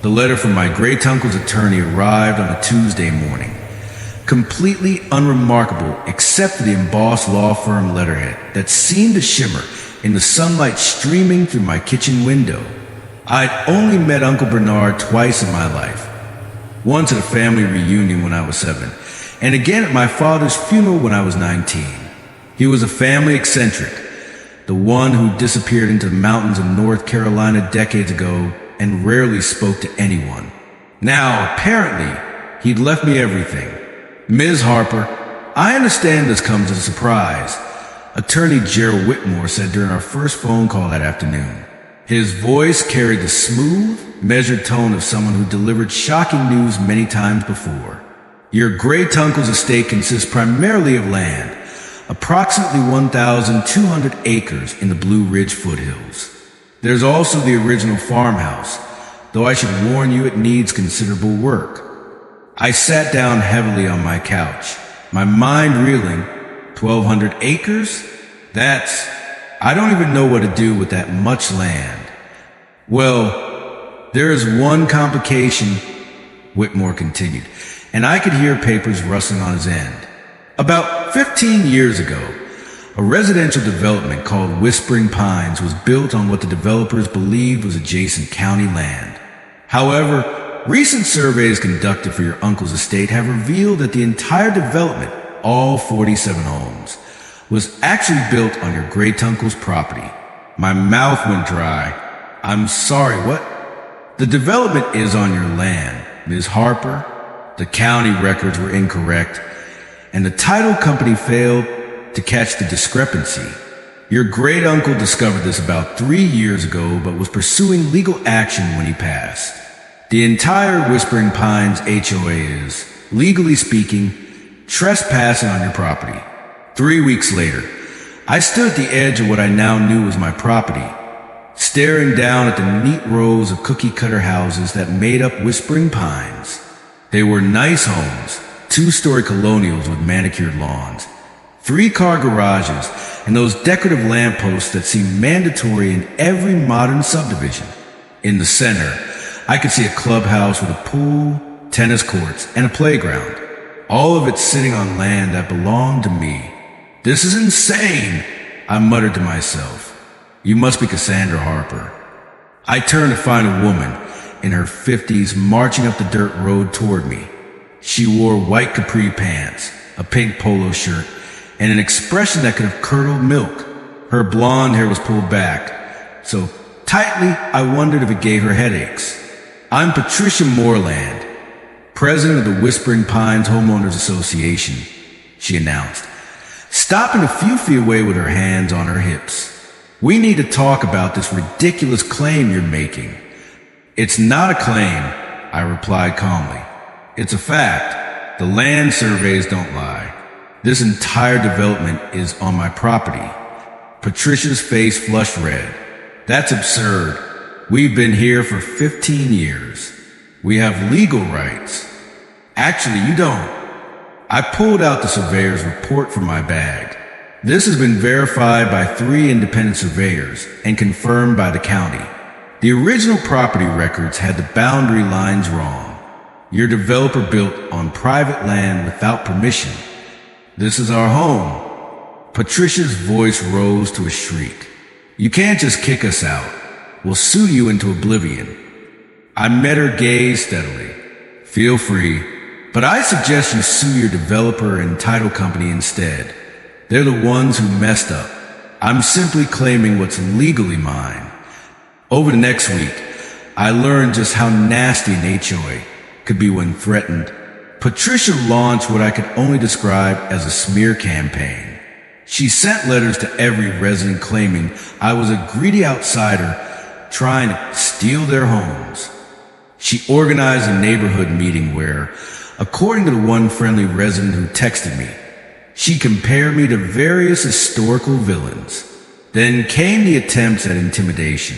The letter from my great-uncle's attorney arrived on a Tuesday morning. Completely unremarkable except for the embossed law firm letterhead that seemed to shimmer in the sunlight streaming through my kitchen window. I'd only met Uncle Bernard twice in my life. Once at a family reunion when I was 7, and again at my father's funeral when I was 19. He was a family eccentric, the one who disappeared into the mountains of North Carolina decades ago and rarely spoke to anyone. Now, apparently, he'd left me everything. Ms. Harper, I understand this comes as a surprise, Attorney Gerald Whitmore said during our first phone call that afternoon. His voice carried the smooth, measured tone of someone who delivered shocking news many times before. Your great-uncle's estate consists primarily of land, approximately 1,200 acres in the Blue Ridge foothills. There's also the original farmhouse, though I should warn you it needs considerable work. I sat down heavily on my couch, my mind reeling. 1,200 acres? I don't even know what to do with that much land. Well, there is one complication, Whitmore continued, and I could hear papers rustling on his end. About 15 years ago, a residential development called Whispering Pines was built on what the developers believed was adjacent county land. However, recent surveys conducted for your uncle's estate have revealed that the entire development, all 47 homes, was actually built on your great-uncle's property. My mouth went dry. I'm sorry, what? The development is on your land, Ms. Harper. The county records were incorrect, and the title company failed to catch the discrepancy. Your great-uncle discovered this about 3 years ago, but was pursuing legal action when he passed. The entire Whispering Pines HOA is, legally speaking, trespassing on your property. 3 weeks later, I stood at the edge of what I now knew was my property, staring down at the neat rows of cookie-cutter houses that made up Whispering Pines. They were nice homes, 2-story colonials with manicured lawns, 3-car garages, and those decorative lampposts that seem mandatory in every modern subdivision. In the center, I could see a clubhouse with a pool, tennis courts, and a playground, all of it sitting on land that belonged to me. This is insane, I muttered to myself. You must be Cassandra Harper. I turned to find a woman in her 50s marching up the dirt road toward me. She wore white capri pants, a pink polo shirt, and an expression that could have curdled milk. Her blonde hair was pulled back, so tightly I wondered if it gave her headaches. I'm Patricia Moreland, president of the Whispering Pines Homeowners Association, she announced, stopping a few feet away with her hands on her hips. We need to talk about this ridiculous claim you're making. It's not a claim, I replied calmly. It's a fact. The land surveys don't lie. This entire development is on my property. Patricia's face flushed red. That's absurd. We've been here for 15 years. We have legal rights. Actually, you don't. I pulled out the surveyor's report from my bag. This has been verified by 3 independent surveyors and confirmed by the county. The original property records had the boundary lines wrong. Your developer built on private land without permission. This is our home. Patricia's voice rose to a shriek. You can't just kick us out. We'll sue you into oblivion. I met her gaze steadily. Feel free, but I suggest you sue your developer and title company instead. They're the ones who messed up. I'm simply claiming what's legally mine. Over the next week, I learned just how nasty an HOA could be when threatened. Patricia launched what I could only describe as a smear campaign. She sent letters to every resident claiming I was a greedy outsider trying to steal their homes. She organized a neighborhood meeting where, according to the one friendly resident who texted me, she compared me to various historical villains. Then came the attempts at intimidation.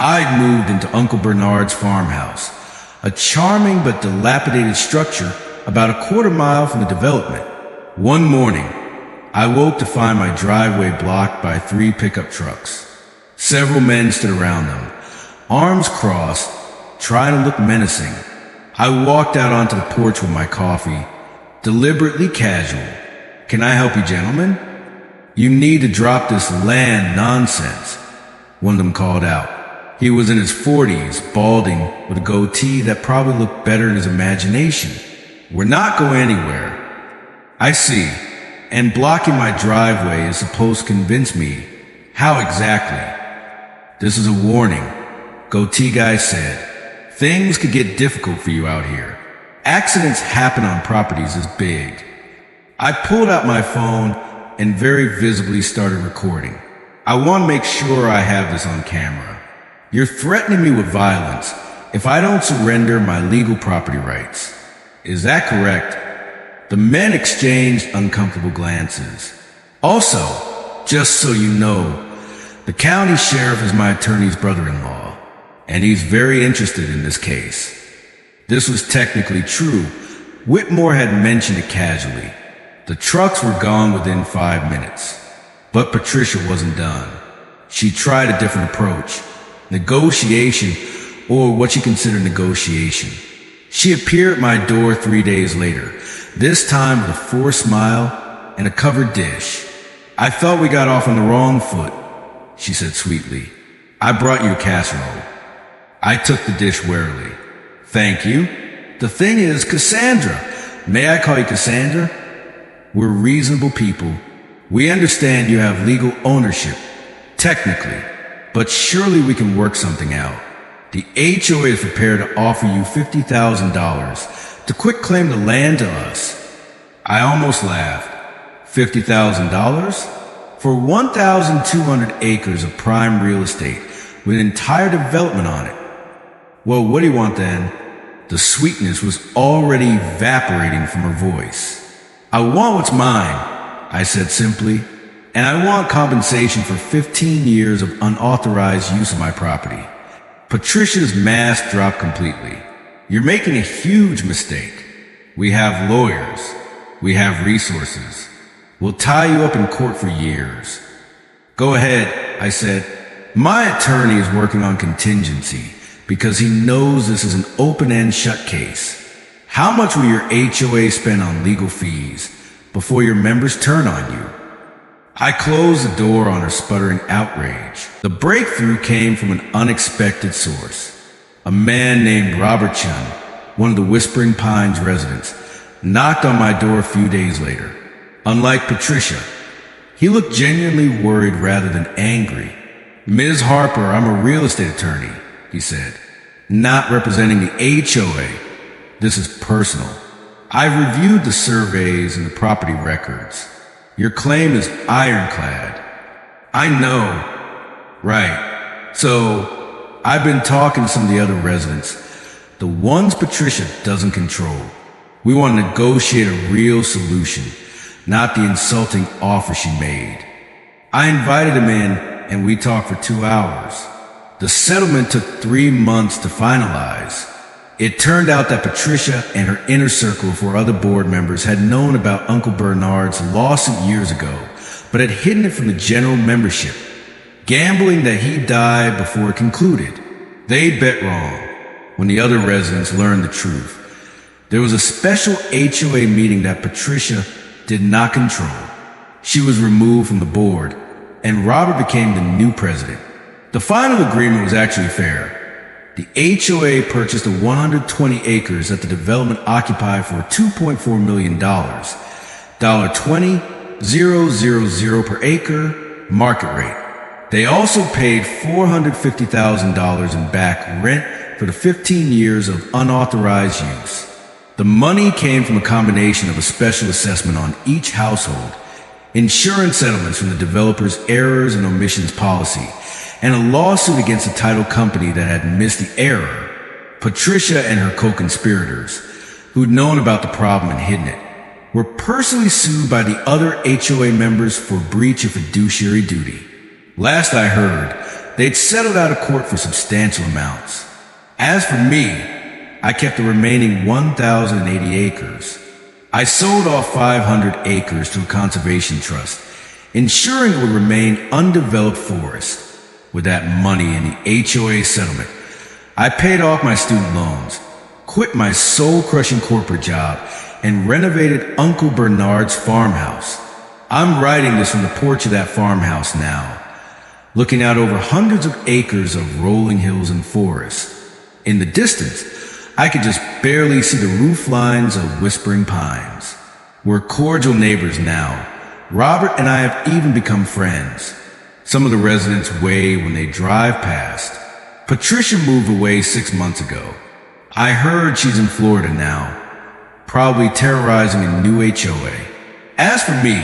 I'd moved into Uncle Bernard's farmhouse, a charming but dilapidated structure about a quarter mile from the development. One morning, I woke to find my driveway blocked by 3 pickup trucks. Several men stood around them, arms crossed, trying to look menacing. I walked out onto the porch with my coffee, deliberately casual. "Can I help you, gentlemen?" "You need to drop this land nonsense," one of them called out. He was in his 40s, balding, with a goatee that probably looked better in his imagination. "We're not going anywhere." "I see. And blocking my driveway is supposed to convince me. How exactly?" "This is a warning," Goatee Guy said. "Things could get difficult for you out here. Accidents happen on properties this big." I pulled out my phone and very visibly started recording. "I want to make sure I have this on camera. You're threatening me with violence if I don't surrender my legal property rights. Is that correct?" The men exchanged uncomfortable glances. "Also, just so you know, the county sheriff is my attorney's brother-in-law, and he's very interested in this case." This was technically true. Whitmore had mentioned it casually. The trucks were gone within 5 minutes. But Patricia wasn't done. She tried a different approach. Negotiation, or what she considered negotiation. She appeared at my door 3 days later, this time with a forced smile and a covered dish. "I thought we got off on the wrong foot," she said sweetly. "I brought you a casserole." I took the dish warily. "Thank you. The thing is, Cassandra, may I call you Cassandra? We're reasonable people. We understand you have legal ownership, technically, but surely we can work something out. The HOA is prepared to offer you $50,000 to quitclaim the land to us." I almost laughed. $50,000? For 1,200 acres of prime real estate with an entire development on it. "Well, what do you want then?" The sweetness was already evaporating from her voice. "I want what's mine," I said simply, "and I want compensation for 15 years of unauthorized use of my property." Patricia's mask dropped completely. "You're making a huge mistake. We have lawyers. We have resources. We'll tie you up in court for years." "Go ahead," I said. "My attorney is working on contingency because he knows this is an open-end shut case. How much will your HOA spend on legal fees before your members turn on you?" I closed the door on her sputtering outrage. The breakthrough came from an unexpected source. A man named Robert Chun, one of the Whispering Pines residents, knocked on my door a few days later. Unlike Patricia, he looked genuinely worried rather than angry. "Ms. Harper, I'm a real estate attorney," he said, "not representing the HOA. This is personal. I've reviewed the surveys and the property records. Your claim is ironclad." "I know. Right. So, I've been talking to some of the other residents, the ones Patricia doesn't control. We want to negotiate a real solution, not the insulting offer she made." I invited him in, and we talked for 2 hours. The settlement took 3 months to finalize. It turned out that Patricia and her inner circle of 4 other board members had known about Uncle Bernard's lawsuit years ago, but had hidden it from the general membership, gambling that he died before it concluded. They bet wrong when the other residents learned the truth. There was a special HOA meeting that Patricia did not control. She was removed from the board, and Robert became the new president. The final agreement was actually fair. The HOA purchased the 120 acres that the development occupied for $2.4 million, $20,000 per acre, market rate. They also paid $450,000 in back rent for the 15 years of unauthorized use. The money came from a combination of a special assessment on each household, insurance settlements from the developer's errors and omissions policy, and a lawsuit against the title company that had missed the error. Patricia and her co-conspirators, who'd known about the problem and hidden it, were personally sued by the other HOA members for breach of fiduciary duty. Last I heard, they'd settled out of court for substantial amounts. As for me, I kept the remaining 1,080 acres. I sold off 500 acres to a conservation trust, ensuring it would remain undeveloped forest. With that money in the HOA settlement, I paid off my student loans, quit my soul-crushing corporate job, and renovated Uncle Bernard's farmhouse. I'm writing this from the porch of that farmhouse now, looking out over hundreds of acres of rolling hills and forests. In the distance, I could just barely see the roof lines of whispering pines. We're cordial neighbors now. Robert and I have even become friends. Some of the residents wave when they drive past. Patricia moved away 6 months ago. I heard she's in Florida now, probably terrorizing a new HOA. As for me,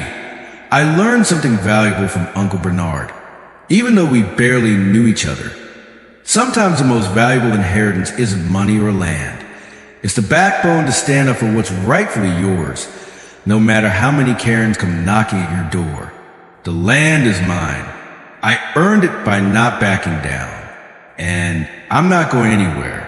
I learned something valuable from Uncle Bernard, even though we barely knew each other. Sometimes the most valuable inheritance isn't money or land. It's the backbone to stand up for what's rightfully yours, no matter how many Karens come knocking at your door. The land is mine. I earned it by not backing down. And I'm not going anywhere.